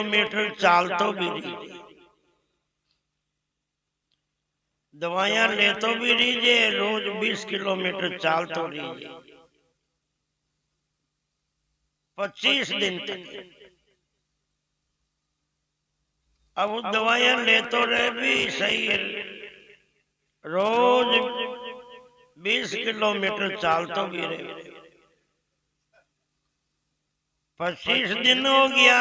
Kilometre चाल तो भी रही, दवाइयां ले तो भी रही, रोज 20 किलोमीटर चाल तो रही 25 दिन तक। अब वो दवाइयां ले तो रहे भी सही है, रोज 20 किलोमीटर चाल तो भी रहे। 25 दिन हो गया,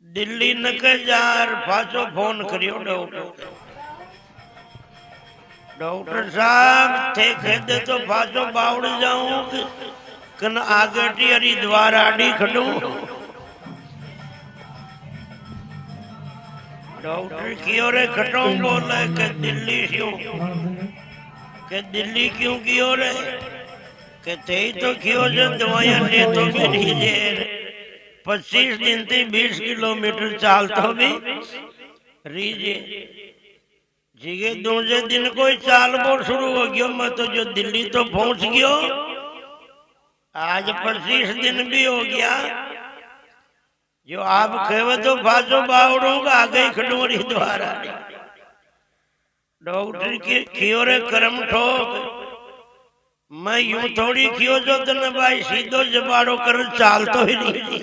दिल्ली न के जार पाछो फोन करियो डॉक्टर, डॉक्टर साहब थे खेदे तो पाछो बावड़ जाऊं कन आगे टी हरिद्वार आड़ी खड़ू। डॉक्टर क्यों रे खटो बोले के दिल्ली क्यों, के दिल्ली क्यों क्यों रे, के ते तो क्यों जो दवाइयां ले तो भी नहीं 25 दिन थी 20 किलोमीटर चाल तो भी रीजे जीगे दूसरे दिन कोई चाल वो शुरू हो गयो, मैं तो जो दिल्ली तो पहुंच गयो, आज 25 दिन भी हो गया, जो आप खेवे तो बाजो बावड़ूंगा आगे खडोरी द्वारा। डॉक्टर की क्यों रे कर्म ठोक, मैं यूं थोड़ी क्यों जो तने भाई सीधो जबाड़ो कर चाल तो ही नहीं।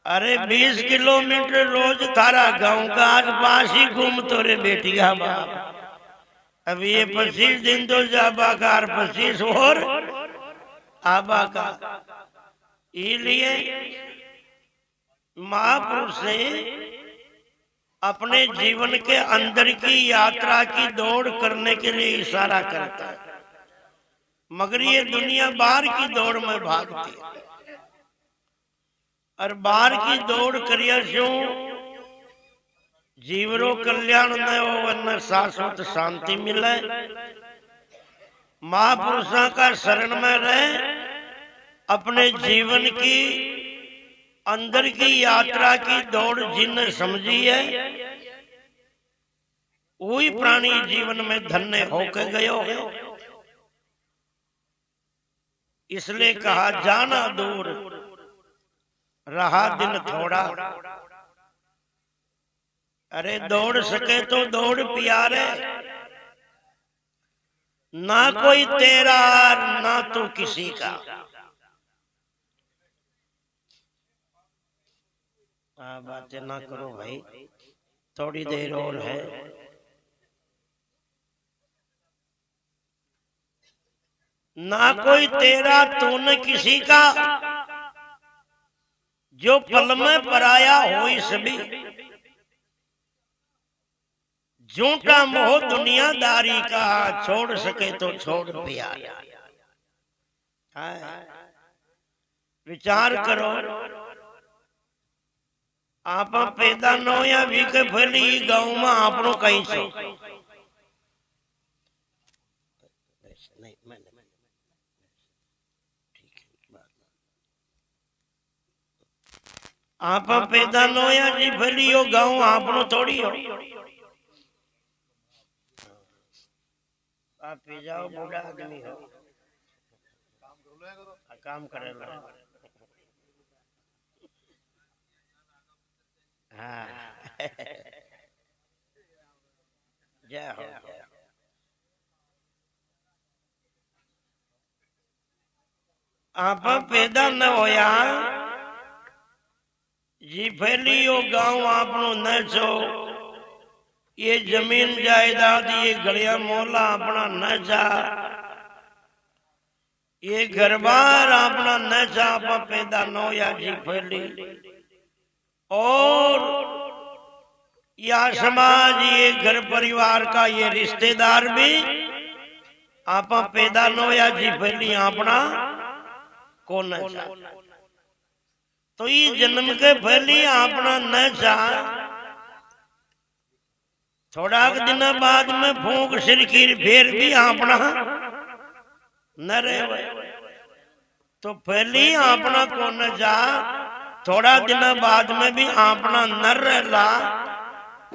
अरे 20 किलोमीटर रोज थारा गांव का आज पास ही घूम तो रे बेटिया बाप। अब ये 25 दिन तो जाबा का 25 और आबा का, इसलिए महापुरुष से अपने जीवन के अंदर की यात्रा की दौड़ करने के लिए इशारा करता है, मगर ये दुनिया बाहर की दौड़ में भागती है, और बाहर की दौड़ करिया क्यों जीवरो कल्याण न हो न शाश्वत शांति मिले। महापुरुषों का शरण में रहे, अपने जीवन की अंदर की यात्रा की दौड़ जिनने समझी है वही प्राणी जीवन में धन्य होकर गयो है। इसलिए कहा जाना दूर रहा दिन थोड़ा, अरे दौड़ सके तो दौड़ प्यारे, ना कोई तेरा ना तो किसी का। बातें ना करो भाई, थोड़ी देर और है। ना कोई तेरा तो न किसी का, जो पल में पराया होई सभी, झूठा मोह दुनियादारी का, छोड़ सके तो छोड़ प्यारा। विचार करो, आप पैदा न हो या भी के फैली गाँव में आपनो कहीं छो, आप पैदा न हो या जी फैली हो गाँव आपनो थोड़ी हो। आप पी जाओ, बूढ़ा आदमी हो, काम करे लो। हाँ जय हो, आप पैदा न होया जी फैली हो गाँव आपनो न छो, ये जमीन जायदाद ये गलिया मोहल्ला अपना न जा, ये घर बार अपना न जा, आप पैदा न होया जी फैली। और या समाज ये घर परिवार का ये रिश्तेदार भी आप पैदा न होया जी फैली अपना को न जा, तो ये जन्म के फैली अपना न जा, थोड़ा दिन बाद में फूंक सिरकीर फिर भी अपना न रहे, तो फैली अपना को न जा, थोड़ा दिन बाद में भी अपना न रहला,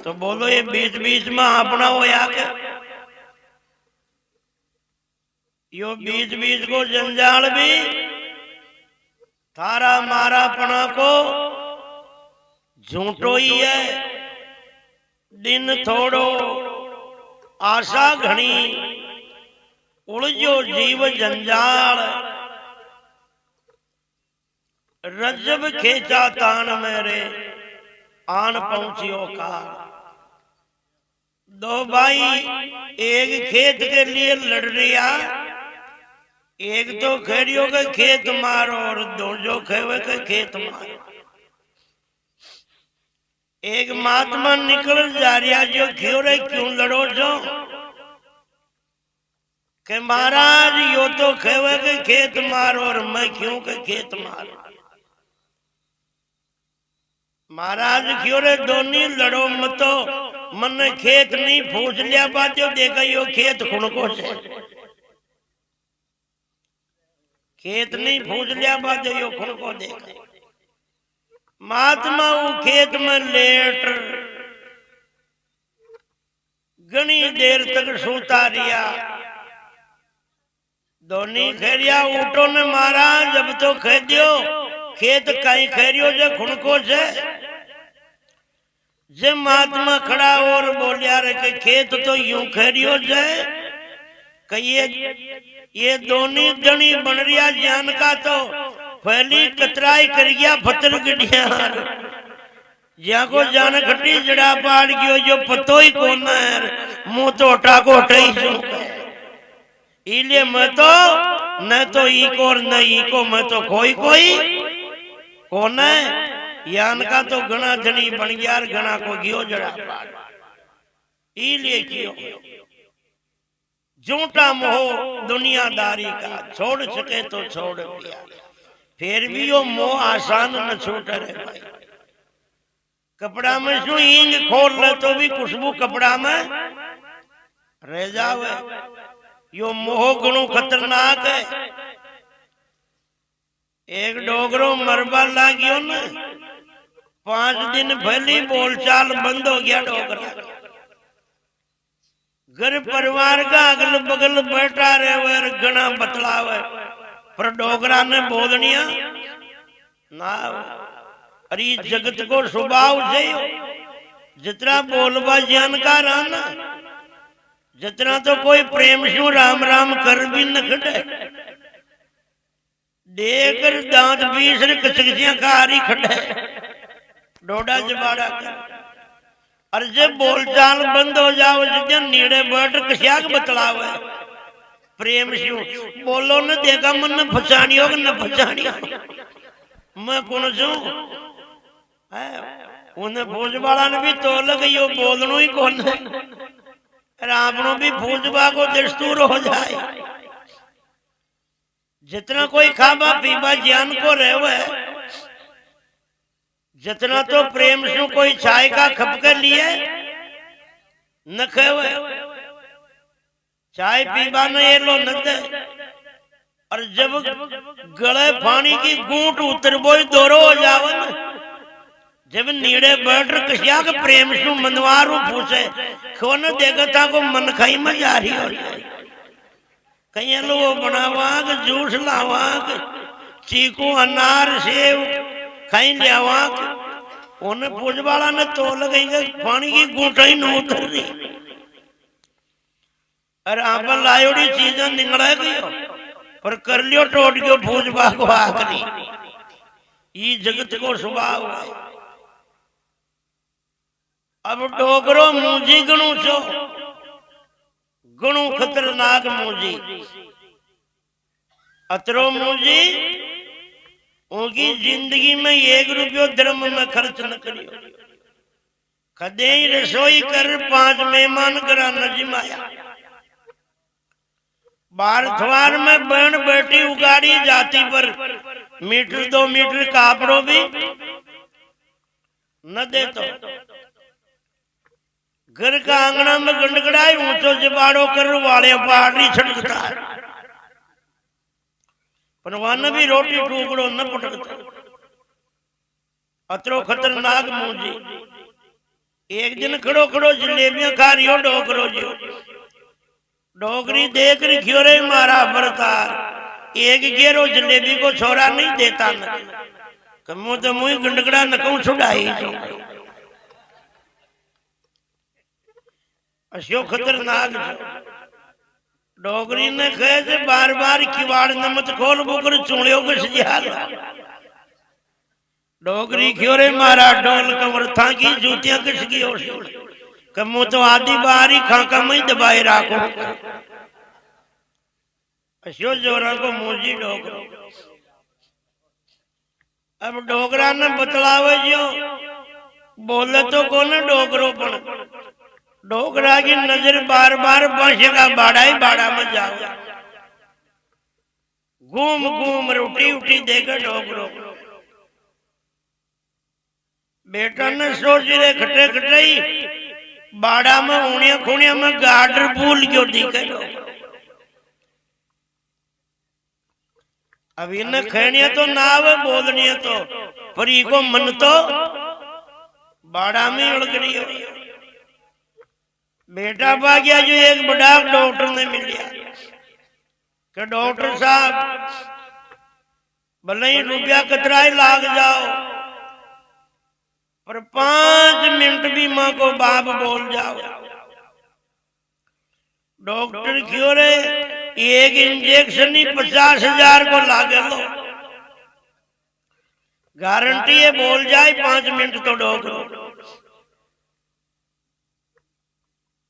तो बोलो ये बीच बीच में अपना होया के यो बीच बीच को जंजाल भी थारा मारा पना को झूठो ही है। दिन थोड़ो आशा घनी उलझो जीव जंजाल। रजब खेचा तान मेरे आन पहुंचियो का। दो भाई एक खेत के लिए लड़ रिया, एक तो खेड़ियों के खेत मारो और दो जो खेवे के खेत मारो। एक महात्मा निकल जा रिया जो क्यों रे क्यों लड़ो जो के महाराज यो तो खेवे के खेत मारो और मैं क्यों के खेत मारो। महाराज क्यों रे दोनी लड़ो मतो, मन खेत नहीं पूछ लिया बात जो देखा यो खेत खुणको से। खेत नहीं पूछ लिया बात जो यो खुणको देखा। महात्मा वो खेत में लेट घनी देर तक सोता रिया। दोनी खेरिया ऊटो ने मारा जब तो कह दियो खेत कहीं खेरियो जे खुणको से। जे महात्मा खड़ा और बोलिया रे के खेत तो यूं खेरियो जे कहिए ये दोनी जनी बन रिया जान का तो पहली कतराई कर गया फतर गड्डिया ज्या को जान खट्टी जड़ा पाड़ गयो जो पतो ही कौन है मुंह तो हटा को हटाई। इलिए मैं तो न तो ई को और न ई को मैं तो कोई कौन है। यान का तो घना धनी बन गया घना को गियो जड़ा पाड़। इलिए क्यों झूठा मोह दुनियादारी का छोड़ सके तो छोड़ दिया, फिर भी वो मोह आसान न छूटे रे भाई। कपड़ा में शू हींग खोल ले तो भी खुशबू कपड़ा में रह जावे। यो मोह गुणों खतरनाक है। एक डोगरो मरबा लागियो न 5 दिन पहली बोलचाल बंद हो गया डोगरा। घर परिवार का अगल बगल बैठा रहे घना बतलावे पर डोगरा ने बोलनिया ना। अरे जगत को स्वभाव चाहिए जितना बोलबा जानकार आना जितना तो कोई प्रेम शू राम राम कर भी न खड़े। देकर दांत बीस कचकचियां कारी खड़े डोडा जबाड़ा कर। और जब बोलचाल बंद हो जाओ जितने नीड़े बैठ कसियाक बतलावे प्रेम शू बोलो न देखा मन न फसानियो न फसानियो मैं कौन छू। उन्हें फौजवाला ने भी तो लगियो बोलनो ही कौन है। आपनो भी फौजवा को दस्तूर हो जाए। जितना कोई खाबा पीबा ज्ञान को रहे जितना तो प्रेम से कोई चाय का खप कर लिए न खेवे। चाय पीबा न ये लो न दे। और जब गले पानी की गूंट उतर बोई दोरो हो जावन जब नीड़े बैठ कसिया के प्रेम से मनवारू पूछे कौन देखता को मन खाई में जा रही हो जाए। कहीं लो बनावा जूस लावा चीकू अनार सेव खाई लियावा। उन्हें फौजवाला ने तोल गई पानी की गूंटा ही न उतर रही। अरे आप लायोड़ी चीजें निगड़ा गई पर कर लियो टोट गयो फौजवा को आखरी। ये जगत को स्वभाव है। अब डोगरो मूजी गणु छो गणु खतरनाक मूजी। अतरो मूजी उनकी जिंदगी में 1 रुपयो धर्म में खर्च न करियो। कदे ही रसोई कर 5 मेहमान करा न जिमाया। बार थवार में बहन बेटी उगाड़ी जाती पर मीटर 2 मीटर कापड़ो भी न दे तो। घर का आंगना में गंडगड़ाई ऊंचो जबाड़ो कर वाले पहाड़ी छटकता पर वन भी रोटी टुकड़ो न पटकता। अतरो खतरनाक मूजी। एक दिन खड़ो खड़ो जलेबियां खा रही हो डोकरो जो डोगरी देख रखियो रे मारा बरतार, एक गेरो जलेबी को छोरा नहीं देता न, कमो तो मुई गंडगड़ा नकऊ छुड़ाई जो अशो खतरनाक डोगरी ने कहे से बार बार किवाड़ न मत खोल बुकर चुड़ियों को सजाल डोगरी क्यों रे मारा डोल कमर था की जूतियां किस की हो कमो तो आधी बारी खाका में दबाए राखो अशो जोरा को मोजी डोगरो। अब डोगरा ने बतलावे जो बोले तो कौन डोगरो पर डोगरा की नजर बार बार बसेगा बाड़ा ही बाड़ा में जाओ घूम घूम रोटी उठी देकर डोगरो। बेटा ने सोच रहे खटे खटाई बाड़ा में ऊनिया खूनिया में गाडर भूल क्यों दिखे अब इन्हें खेनिया तो ना आवे बोलनिया तो पर इको मन तो बाड़ा में उड़ गई हो। बेटा पा गया जो एक बड़ा डॉक्टर ने मिल गया कि डॉक्टर साहब भले ही रुपया कतराई लाग जाओ पर 5 मिनट भी माँ को बाप बोल जाओ। डॉक्टर क्यों रे एक इंजेक्शन ही 50,000 को लागे लो गारंटी है बोल जाए 5 मिनट तो डॉक्टर।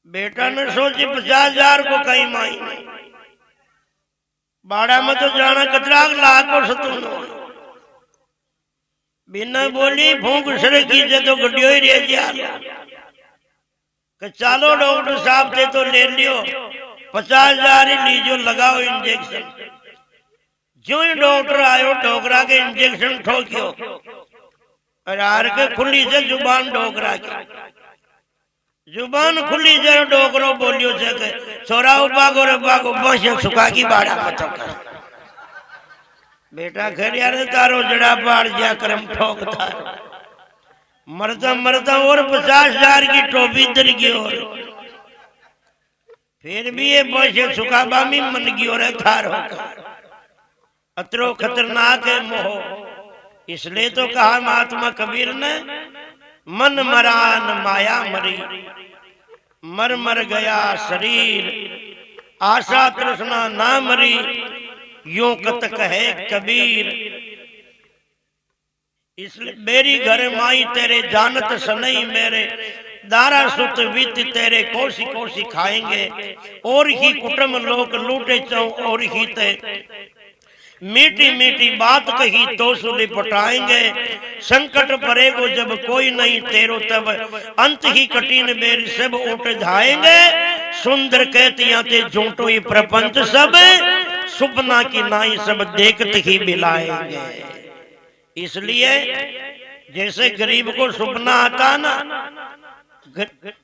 बेटा ने सोची 50,000 को कहीं माई नहीं बाड़ा में तो जाना कतरा लाख को सतून बिना बोली भूख सर की तो गड्डियों ही रह गया कि चलो डॉक्टर साहब से तो ले लियो 50,000 ही लीजियो लगाओ इंजेक्शन। जो ही डॉक्टर आयो डोगरा के इंजेक्शन ठोकियो और आर के खुली से जुबान डोगरा की जुबान खुली जरा डोगरो बोलियो से छोरा बागो रे बागो बस सुखा की बाड़ा मत कर बेटा घर यार तारो जड़ा पाड़ जा करम ठोकता मरता मरता और 50,000 की टोपी दर गई और फिर भी ये बस सुखा बामी मन की और थार होकर अतरो खतरनाक है मोह। इसलिए तो कहा महात्मा कबीर ने मन मरान माया मरी मर मर गया शरीर आशा तृष्णा ना मरी यूं कत कहे कबीर। इसलिए मेरी घर माई तेरे जानत सनई मेरे दारा सुत वित तेरे कोसी कोसी खाएंगे और ही कुटुंब लोग लूटे चौ और ही ते मीठी मीठी बात कही तो सुली पटाएंगे संकट पड़ेगो जब कोई नहीं तेरो तब अंत ही कठिन बेर सब उठ जाएंगे सुंदर कहतियां ते झूठो ही प्रपंच सब सुपना की नाई सब देखते ही मिलाएंगे। इसलिए जैसे गरीब को सुपना आता ना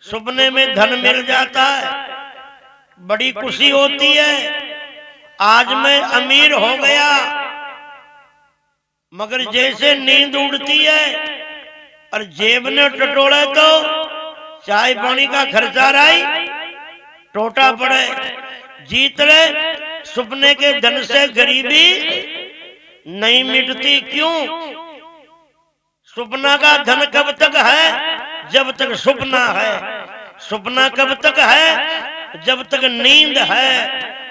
सुपने में धन मिल जाता है बड़ी खुशी होती है आज मैं अमीर हो गया मगर जैसे नींद उड़ती है और जेब ने टटोले तो चाय पानी का खर्चा रही टोटा पड़े जीत रहे सुपने के धन से गरीबी नहीं मिटती क्यों। सुपना का धन कब तक है जब तक सुपना है सुपना कब तक है जब तक नींद है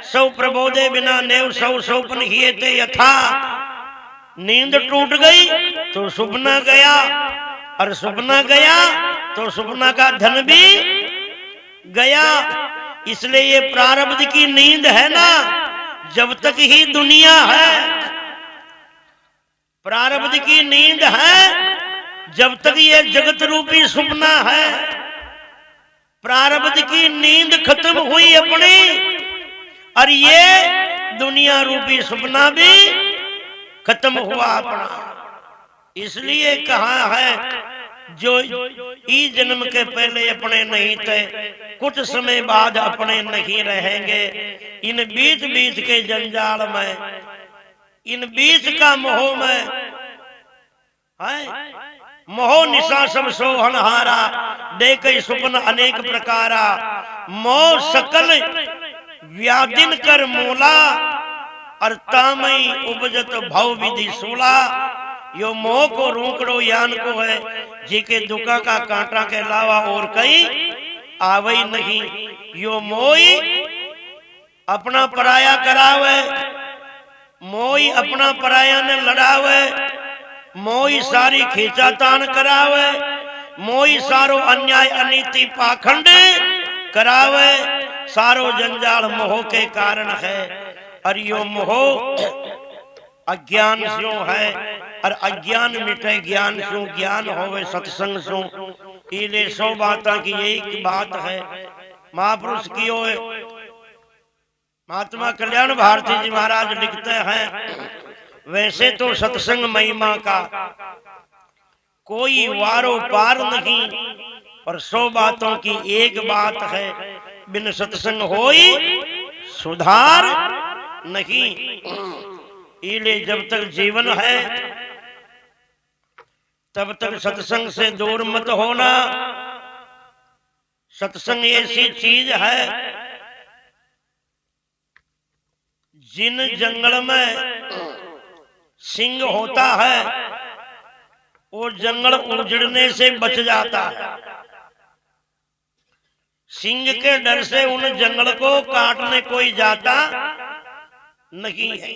सौ प्रबोधे बिना नेव सौ सौपन ही थे यथा नींद टूट गई तो सुपना गया और सुपना गया तो सुपना का धन भी गया। इसलिए ये प्रारब्ध की नींद है ना जब तक ही दुनिया है प्रारब्ध की नींद है जब तक ये जगत रूपी सुपना है प्रारब्ध की नींद खत्म हुई अपनी और ये दुनिया रूपी सपना भी खत्म हुआ अपना। इसलिए कहा है जो ई जन्म के पहले अपने नहीं थे कुछ समय बाद अपने नहीं रहेंगे। इन बीच बीच के जंजाल में इन बीच का मोह में है मोह निशा सब सोहनहारा देखे सुपन अनेक प्रकारा मोह सकल व्यादिन कर मोला और तामई उपजत भव विधि सोला। यो मोह को रोकड़ो यान को है, जी के दुखा का कांटा के अलावा और कहीं आवई नहीं। यो मोई अपना पराया करावे, मोई अपना पराया ने लड़ावे, मोई सारी खींचातान करावे, मोई सारो अन्याय अनीति पाखंड करावे। सारो जंजाल मोह के कारण है, और यो मोह अज्ञान सो है, और अज्ञान मिटे ज्ञान सो, ज्ञान होवे सत्संग सो। इले 100 बातों की एक बात है महापुरुष की ओए। महात्मा कल्याण भारती जी महाराज लिखते हैं, वैसे तो सत्संग महिमा का कोई वारो पार नहीं, पर 100 बातों की एक बात है, बिन सत्संग होई सुधार नहीं। इले जब तक जीवन है तब तक सत्संग से दूर मत होना। सत्संग ऐसी चीज है, जिन जंगल में सिंह होता है वो जंगल उजड़ने से बच जाता है। सिंह के डर से उन जंगल को काटने कोई जाता नहीं है।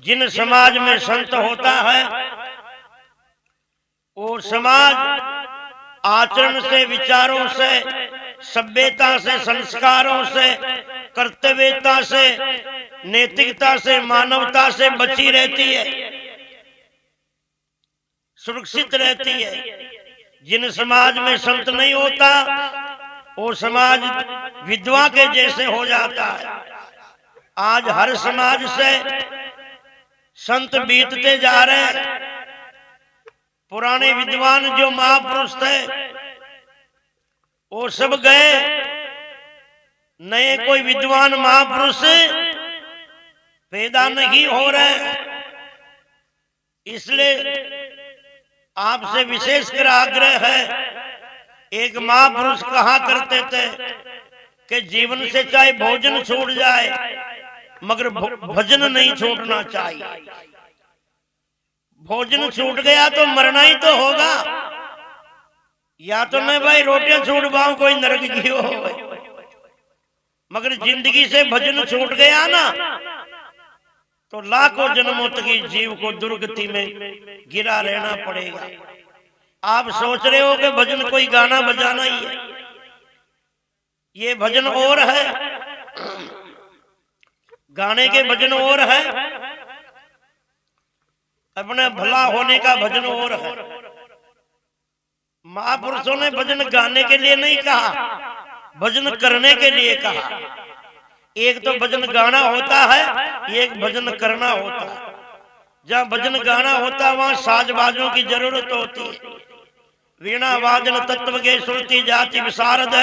जिन समाज में संत होता है वो समाज आचरण से, विचारों से, सभ्यता से, संस्कारों से, कर्तव्यता से, नैतिकता से, मानवता से बची रहती है, सुरक्षित रहती है। जिन समाज में संत नहीं होता वो समाज विधवा के जैसे हो जाता है। आज हर समाज से संत बीतते जा रहे हैं। पुराने विद्वान जो महापुरुष थे वो सब गए, नए कोई विद्वान महापुरुष पैदा नहीं हो रहे। इसलिए आपसे विशेषकर आग्रह है, एक महापुरुष कहा करते थे कि जीवन से चाहे भोजन छूट जाए मगर भजन नहीं छूटना चाहिए। भोजन छूट गया तो मरना ही तो होगा, या तो मैं भाई रोटियां छूट पाऊं कोई नरक की हो, मगर जिंदगी से भजन छूट गया ना तो लाखों जन्मों तक जीव को दुर्गति में गिरा रहना पड़ेगा। आप सोच रहे हो कि भजन कोई गाना बजाना ही है, ये भजन और है, गाने के भजन और है, अपने भला होने का भजन और है। महापुरुषों ने भजन गाने के लिए नहीं कहा, भजन करने के लिए कहा। एक तो भजन गाना होता है, एक भजन करना होता है। जहाँ भजन गाना होता है वहां साजबाजों की जरूरत होती है। वीणा वादन तत्व के श्रुति जाति विशारद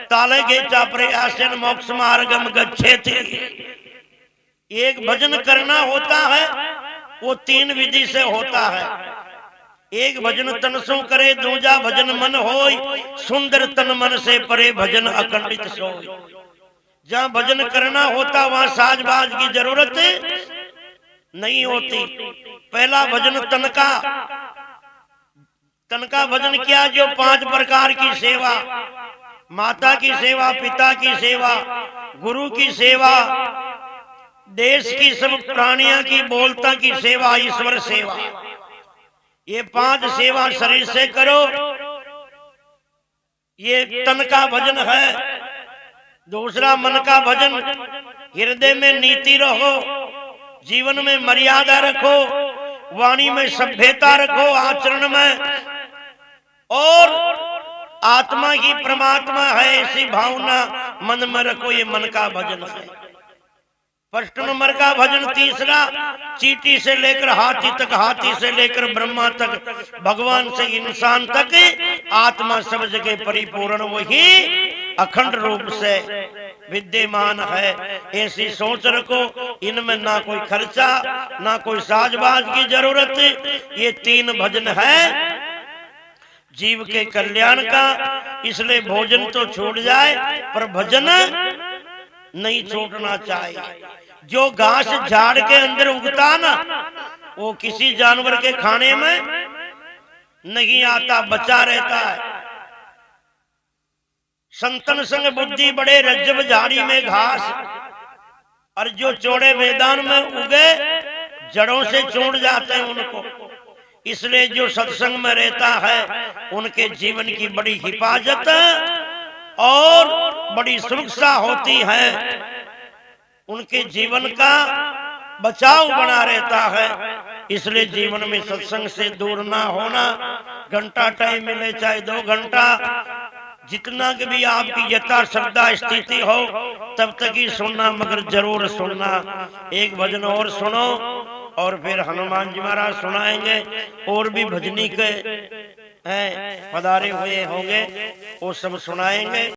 ताले के चापरे आसन मोक्ष मार्गम गच्छेति। एक भजन करना होता है, वो 3 विधि से होता है। एक भजन तन सो करे, दूजा भजन मन होय, सुंदर तन मन से परे भजन अखंडित सोय। जहाँ भजन करना होता वहां साजबाज की जरूरत नहीं होती। पहला भजन तन का भजन किया, जो 5 प्रकार की सेवा, माता की सेवा, पिता की सेवा, गुरु की सेवा, देश की सब प्राणियों की बोलता की सेवा, ईश्वर सेवा, ये 5 सेवा शरीर से करो, ये तन का भजन है। दूसरा मन का भजन, हृदय में नीति रहो, जीवन में मर्यादा रखो, वाणी में सभ्यता रखो, आचरण में, और आत्मा ही परमात्मा है ऐसी भावना मन में रखो, ये मन का भजन है। फर्स्ट नंबर का भजन तीसरा, चींटी से लेकर हाथी तक, हाथी से लेकर ब्रह्मा तक, भगवान से इंसान तक आत्मा सब जगह परिपूर्ण वही अखंड रूप से विद्यमान है। ऐसी सोच रखो, इनमें ना कोई खर्चा ना कोई साजबाज की जरूरत। ये 3 भजन है जीव के कल्याण का। इसलिए भोजन तो छूट जाए पर भजन नहीं छूटना चाहिए। जो घास झाड़ के अंदर उगता ना वो किसी जानवर के खाने में नहीं आता, बचा रहता है। संतन संग बुद्धि बड़े रज्जब झाड़ी में घास, और जो चौड़े मैदान में उगे जड़ों से छोड़ जाते हैं उनको। इसलिए जो सत्संग में रहता है उनके जीवन की बड़ी हिफाजत और बड़ी सुरक्षा होती है, उनके जीवन का बचाव बना रहता है। इसलिए जीवन में सत्संग से दूर ना होना। घंटा टाइम मिले चाहे 2 घंटा, जितना कि भी आपकी यथा श्रद्धा स्थिति हो तब तक ही सुनना, मगर जरूर सुनना। एक भजन और सुनो और फिर हनुमान जी महाराज सुनाएंगे। और भी भजनी के हैं पधारे हुए होंगे, वो सब सुनाएंगे।